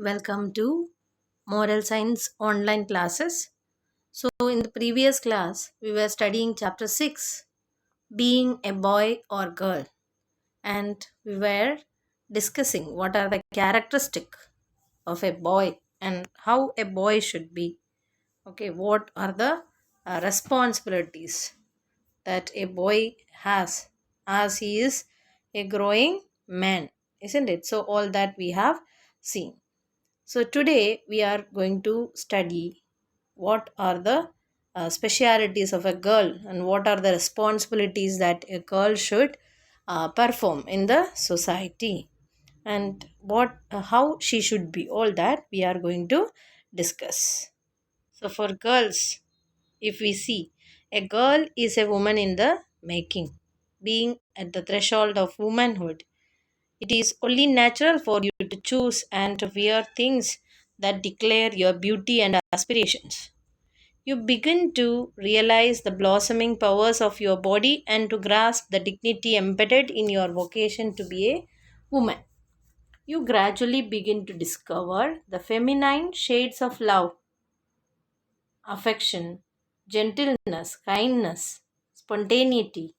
Welcome to Moral Science online classes. So, in the previous class, we were studying chapter 6, being a boy or girl, and we were discussing what are the characteristic of a boy and how a boy should be. Okay, what are the responsibilities that a boy has as he is a growing man, isn't it? So, all that we have seen. So today we are going to study what are the specialities of a girl and what are the responsibilities that a girl should perform in the society and what how she should be. All that we are going to discuss. So for girls, if we see, a girl is a woman in the making, being at the threshold of womanhood. It is only natural for you to choose and to wear things that declare your beauty and aspirations. You begin to realize the blossoming powers of your body and to grasp the dignity embedded in your vocation to be a woman. You gradually begin to discover the feminine shades of love, affection, gentleness, kindness, spontaneity,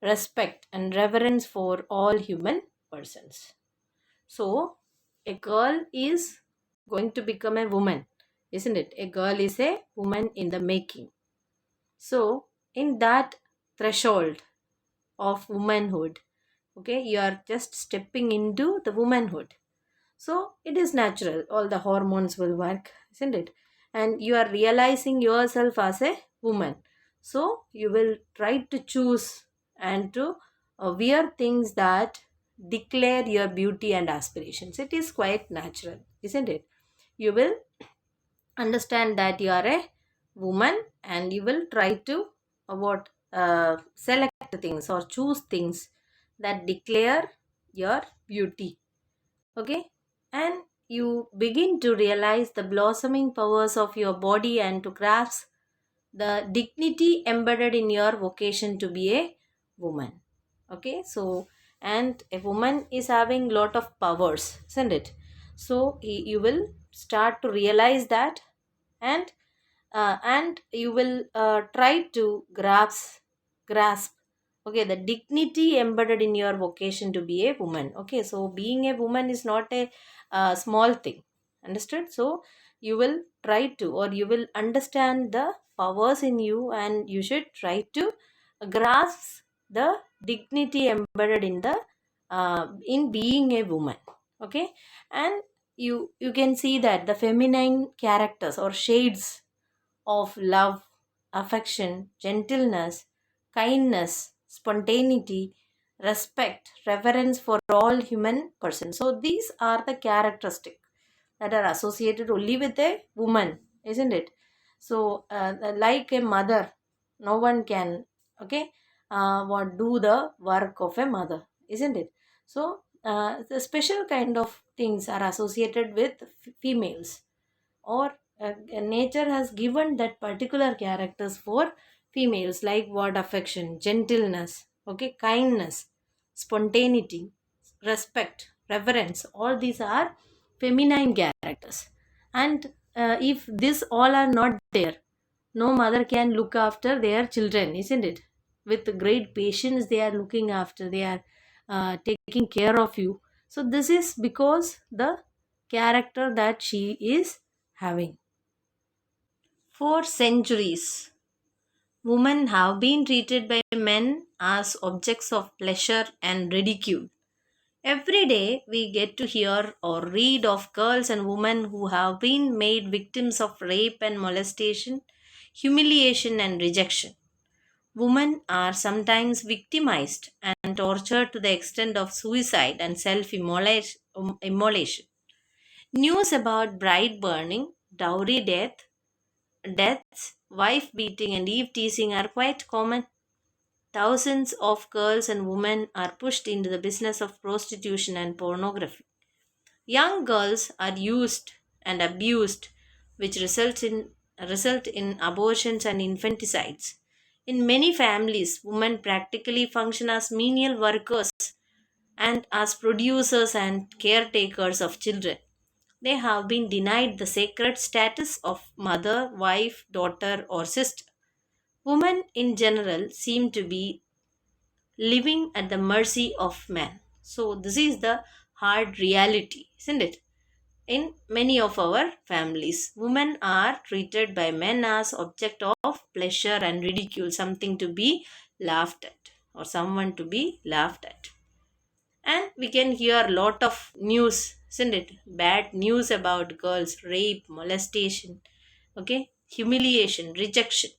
respect, and reverence for all human persons. So, a girl is going to become a woman, isn't it? A girl is a woman in the making. So, in that threshold of womanhood, okay, you are just stepping into the womanhood. So, it is natural. All the hormones will work, isn't it? And you are realizing yourself as a woman. So, you will try to choose and to wear things that declare your beauty and aspirations. It is quite natural, isn't it? You will understand that you are a woman and you will try to select things or choose things that declare your beauty. Okay, and you begin to realize the blossoming powers of your body and to grasp the dignity embedded in your vocation to be a woman. Okay, so and a woman is having lot of powers, isn't it? So you will start to realize that, and you will try to grasp, okay, the dignity embedded in your vocation to be a woman. Okay, so being a woman is not a small thing, understood? So you will try to, or you will understand the powers in you, and you should try to grasp the dignity embedded in the in being a woman. Okay, and you can see that the feminine characters or shades of love, affection, gentleness, kindness, spontaneity, respect, reverence for all human persons. So these are the characteristics that are associated only with a woman, isn't it? So like a mother, no one can, okay, what do the work of a mother, isn't it? So the special kind of things are associated with females, or nature has given that particular characters for females, like what? Affection, gentleness, okay, kindness, spontaneity, respect, reverence. All these are feminine characters. And if this all are not there, no mother can look after their children, isn't it? With great patience they are looking after, they are taking care of you. So this is because the character that she is having. For centuries, women have been treated by men as objects of pleasure and ridicule. Every day, we get to hear or read of girls and women who have been made victims of rape and molestation, humiliation, and rejection. Women are sometimes victimized and tortured to the extent of suicide and self immolation. News about bride burning, dowry deaths, wife beating, and eve teasing are quite common. Thousands of girls and women are pushed into the business of prostitution and pornography. Young girls are used and abused, which result in abortions and infanticides. In many families, women practically function as menial workers and as producers and caretakers of children. they have been denied the sacred status of mother, wife, daughter, or sister. Women in general seem to be living at the mercy of men. So, this is the hard reality, isn't it? In many of our families, women are treated by men as object of pleasure and ridicule, something to be laughed at or someone to be laughed at. And we can hear a lot of news, isn't it? Bad news about girls, rape, molestation, okay, humiliation, rejection.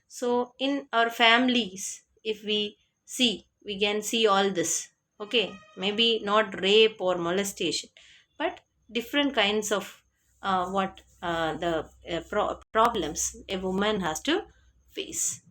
So in our families, if we see, we can see all this. Okay, maybe not rape or molestation, but different kinds of what the problems a woman has to face.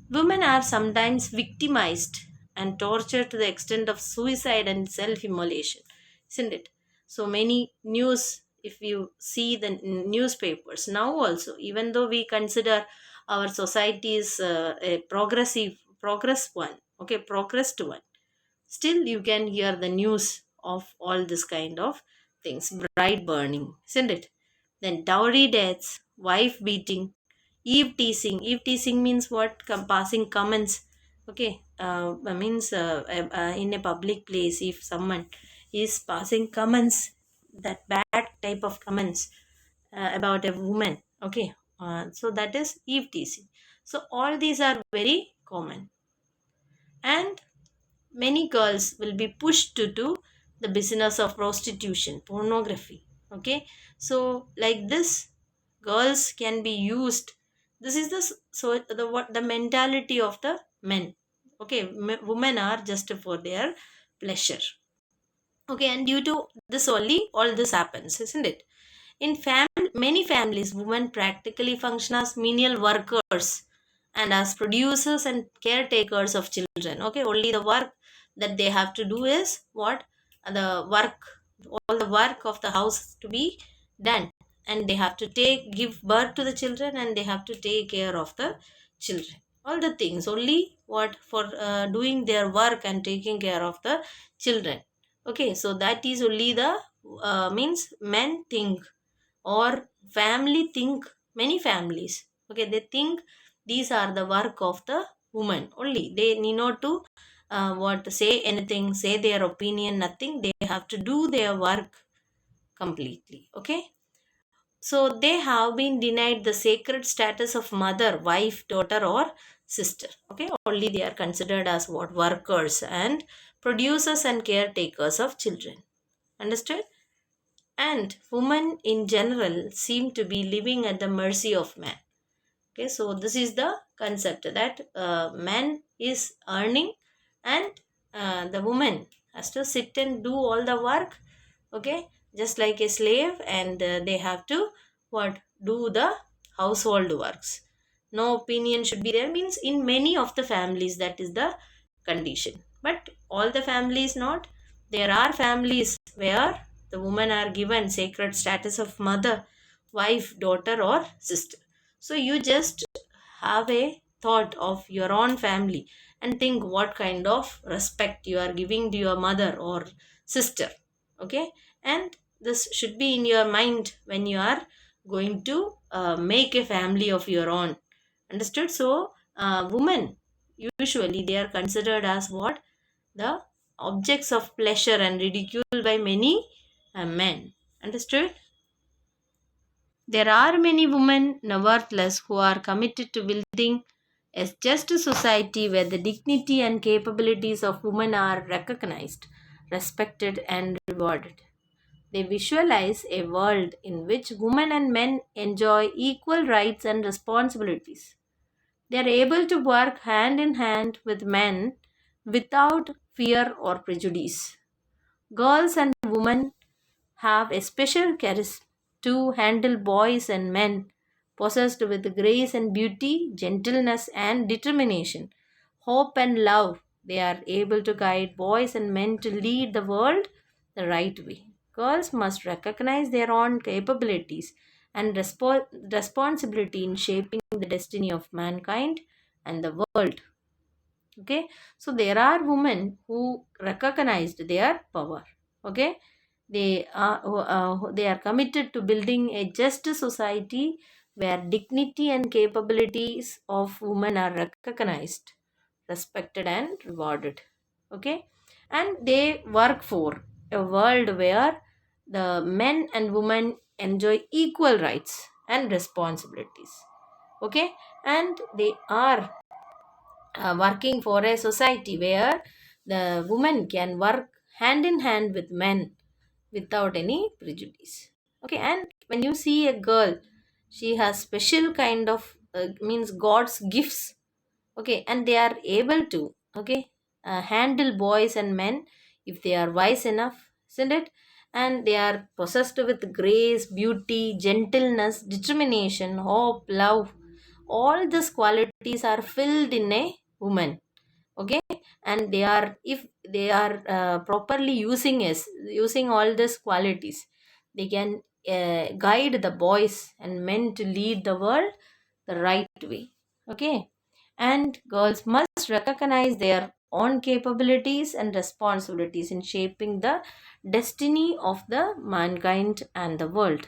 Women are sometimes victimized and tortured to the extent of suicide and self immolation, isn't it? So many news, if you see the newspapers now, also, even though we consider our society is a progress one, okay, progressed one, still you can hear the news of all this kind of things, bride burning, isn't it? Then dowry deaths, wife beating, eve teasing means what? Passing comments, okay, means in a public place, if someone is passing comments, that bad type of comments about a woman, okay, so that is eve teasing. So all these are very common, and many girls will be pushed to do the business of prostitution, pornography, okay. So like this, girls can be used. This is the so the what the mentality of the men, okay. Women are just for their pleasure, okay, and due to this only all this happens, isn't it? In many families, women practically function as menial workers and as producers and caretakers of children. Okay, only the work that they have to do is what? The work, all the work of the house to be done, and they have to give birth to the children, and they have to take care of the children. All the things only what for doing their work and taking care of the children. Okay, so that is only the means men think, or family think, many families, okay, they think these are the work of the woman only. They need not to what say anything, say their opinion, nothing. They have to do their work completely, okay. So they have been denied the sacred status of mother, wife, daughter, or sister, okay. Only they are considered as what? Workers and producers and caretakers of children. Understood? And women in general seem to be living at the mercy of man. Okay, so this is the concept that man is earning, and the woman has to sit and do all the work, okay, just like a slave, and they have to what? Do the household works. No opinion should be there, means in many of the families that is the condition, but all the families not. There are families where the women are given sacred status of mother, wife, daughter, or sister. So you just have a thought of your own family and think what kind of respect you are giving to your mother or sister, okay. And this should be in your mind when you are going to make a family of your own. Understood? So women, usually they are considered as what? The objects of pleasure and ridicule by many men. Understood? There are many women, nevertheless, who are committed to building a just society where the dignity and capabilities of women are recognized, respected, and rewarded. They visualize a world in which women and men enjoy equal rights and responsibilities. They are able to work hand in hand with men without fear or prejudice. Girls and women have a special charisma to handle boys and men, possessed with grace and beauty, gentleness and determination, hope and love. They are able to guide boys and men to lead the world the right way. Girls must recognize their own capabilities and responsibility in shaping the destiny of mankind and the world. Okay, so there are women who recognized their power. Okay, They are committed to building a just society where dignity and capabilities of women are recognized, respected, and rewarded. Okay, and they work for a world where the men and women enjoy equal rights and responsibilities. Okay, and they are working for a society where the woman can work hand in hand with men without any prejudice. Okay, and when you see a girl, she has special kind of means God's gifts. Okay, and they are able to, okay, handle boys and men if they are wise enough, isn't it? And they are possessed with grace, beauty, gentleness, determination, hope, love. All these qualities are filled in a woman. Okay, and they are, if they are properly using all these qualities, they can guide the boys and men to lead the world the right way. Okay, and girls must recognize their own capabilities and responsibilities in shaping the destiny of the mankind and the world.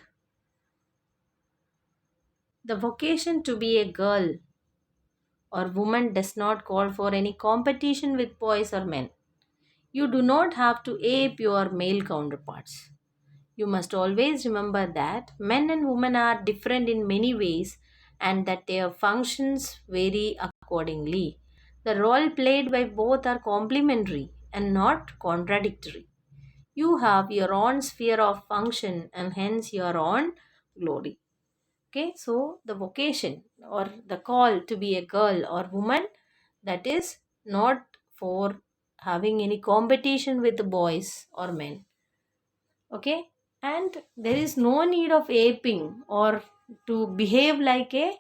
The vocation to be a girl or woman does not call for any competition with boys or men. You do not have to ape your male counterparts. You must always remember that men and women are different in many ways and that their functions vary accordingly. The role played by both are complementary and not contradictory. You have your own sphere of function and hence your own glory. Okay, so the vocation or the call to be a girl or woman, that is not for having any competition with the boys or men. Okay, and there is no need of aping or to behave like a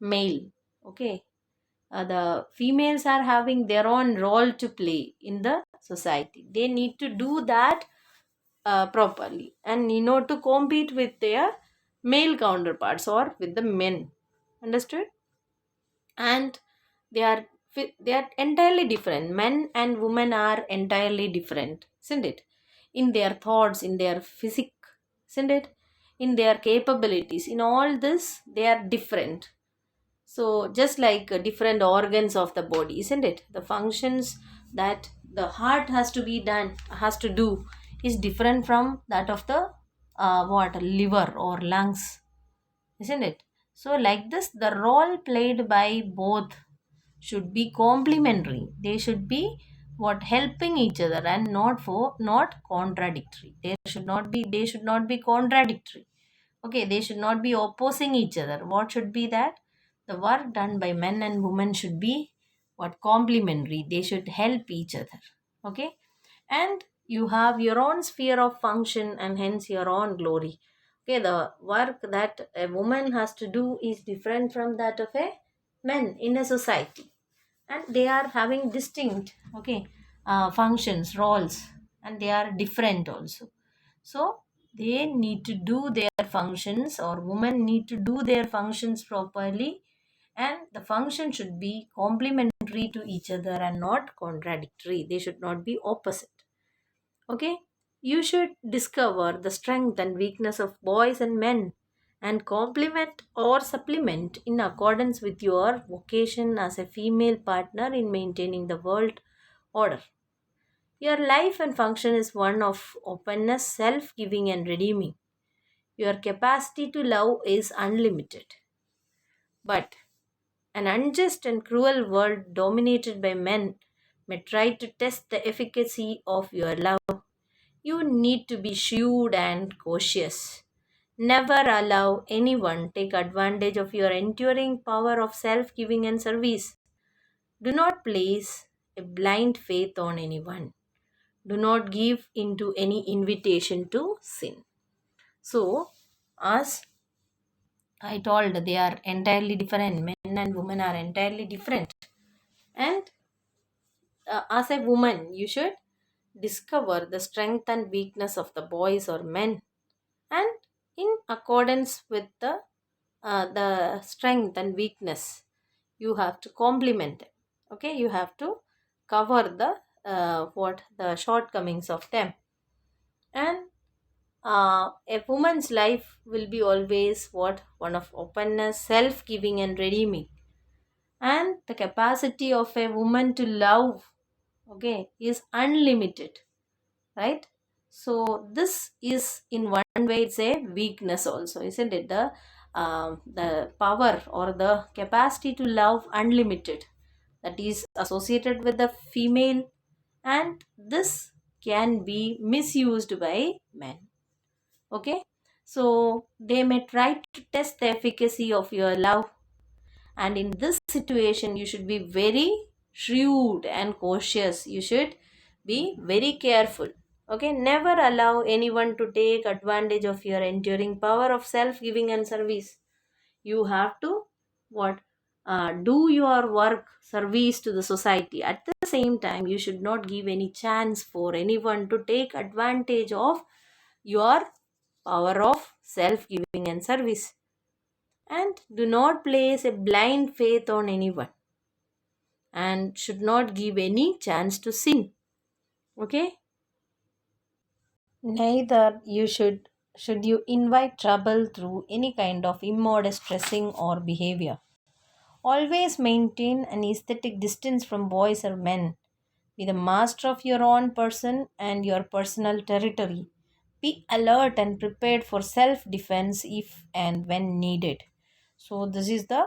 male. Okay, the females are having their own role to play in the society. They need to do that properly and to compete with their male counterparts or with the men. Understood? And they are they are entirely different. Men and women are entirely different, isn't it? In their thoughts, in their physique, isn't it? In their capabilities, in all this they are different. So just like different organs of the body, isn't it? The functions that the heart has to do is different from that of the what liver or lungs, isn't it? So like this, the role played by both should be complementary. They should be what helping each other and not contradictory. They should not be contradictory. Okay, they should not be opposing each other. What should be that? The work done by men and women should be what complementary. They should help each other. Okay, and you have your own sphere of function and hence your own glory. Okay, the work that a woman has to do is different from that of a man in a society, and they are having distinct, okay, functions, roles, and they are different also. So they need to do their functions, or women need to do their functions properly, and the function should be complementary to each other and not contradictory. They should not be opposite. Okay, you should discover the strength and weakness of boys and men and complement or supplement in accordance with your vocation as a female partner in maintaining the world order. Your life and function is one of openness, self giving, and redeeming. Your capacity to love is unlimited. But an unjust and cruel world dominated by men may try to test the efficacy of your love. You need to be shrewd and cautious. Never allow anyone take advantage of your enduring power of self-giving and service. Do not place a blind faith on anyone. Do not give into any invitation to sin. So, as I told, they are entirely different. Men and women are entirely different. And as a woman, you should discover the strength and weakness of the boys or men, and in accordance with the strength and weakness, you have to complement them. Okay, you have to cover the what the shortcomings of them. And a woman's life will be always what? One of openness, self-giving and redeeming. And the capacity of a woman to love, okay, is unlimited, right? So this is in one way it's a weakness also, isn't it? The power or the capacity to love unlimited, that is associated with the female, and this can be misused by men. Okay, so they may try to test the efficacy of your love, and in this situation you should be very shrewd and cautious. You should be very careful. Okay, never allow anyone to take advantage of your enduring power of self giving and service. You have to what? Do your work, service to the society. At the same time, you should not give any chance for anyone to take advantage of your power of self giving and service. And do not place a blind faith on anyone, and should not give any chance to sin. Okay, neither should you invite trouble through any kind of immodest dressing or behavior. Always maintain an aesthetic distance from boys or men. Be the master of your own person and your personal territory. Be alert and prepared for self defense if and when needed. So, this is the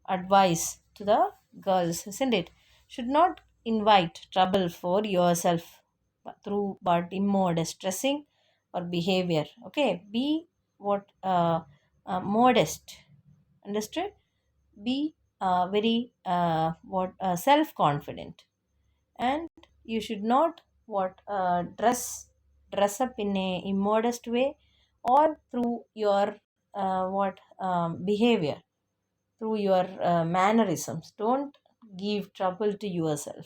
advice to the girls, isn't it? Should not invite trouble for yourself through but immodest dressing or behavior. Okay, be what modest. Understood? Be very what self confident, and you should not what dress up in a immodest way, or through your what behavior, through your mannerisms. Don't give trouble to yourself,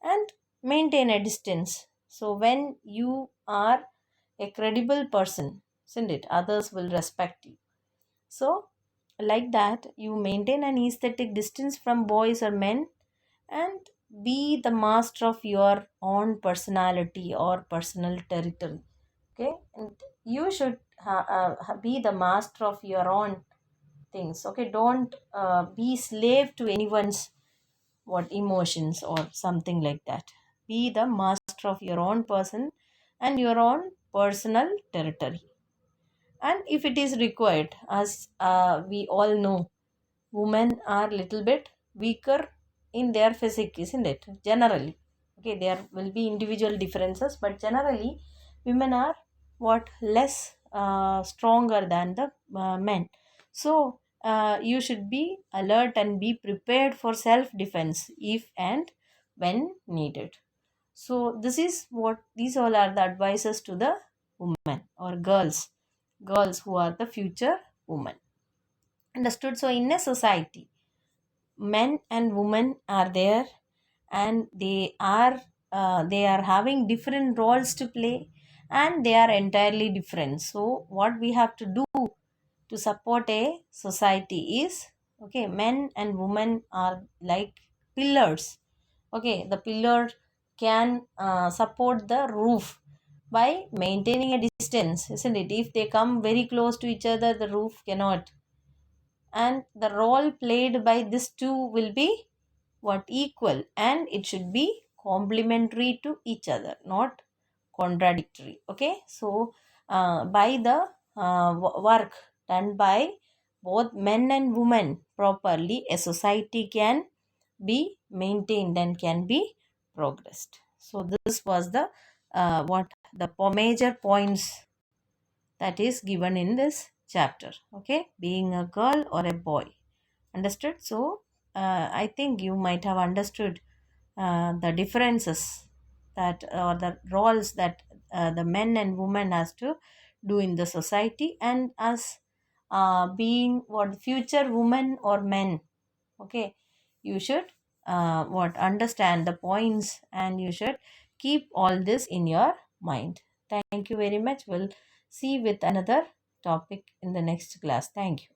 and maintain a distance. So when you are a credible person, isn't it, others will respect you. So like that, you maintain an aesthetic distance from boys or men, and be the master of your own personality or personal territory. Okay, and you should be the master of your own things. Okay, don't be slave to anyone's what emotions or something like that. Be the master of your own person and your own personal territory. And if it is required, as we all know, women are little bit weaker in their physique, isn't it? Generally, okay, there will be individual differences, but generally women are what less stronger than the men. So you should be alert and be prepared for self defense if and when needed. So this is what, these all are the advices to the women or girls who are the future women. Understood? So in a society, men and women are there, and they are having different roles to play, and they are entirely different. So what we have to do to support a society is, okay, men and women are like pillars. Okay, the pillar can support the roof by maintaining a distance, isn't it? If they come very close to each other, the roof cannot. And the role played by these two will be what? Equal, and it should be complementary to each other, not contradictory. Okay, so by the work done by both men and women properly, a society can be maintained and can be progressed. So this was the what the major points that is given in this chapter. Okay, being a girl or a boy. Understood? So I think you might have understood the differences that or the roles that the men and women has to do in the society, and as being what future women or men. Okay, you should what understand the points, and you should keep all this in your mind. Thank you very much. We'll see with another topic in the next class. Thank you.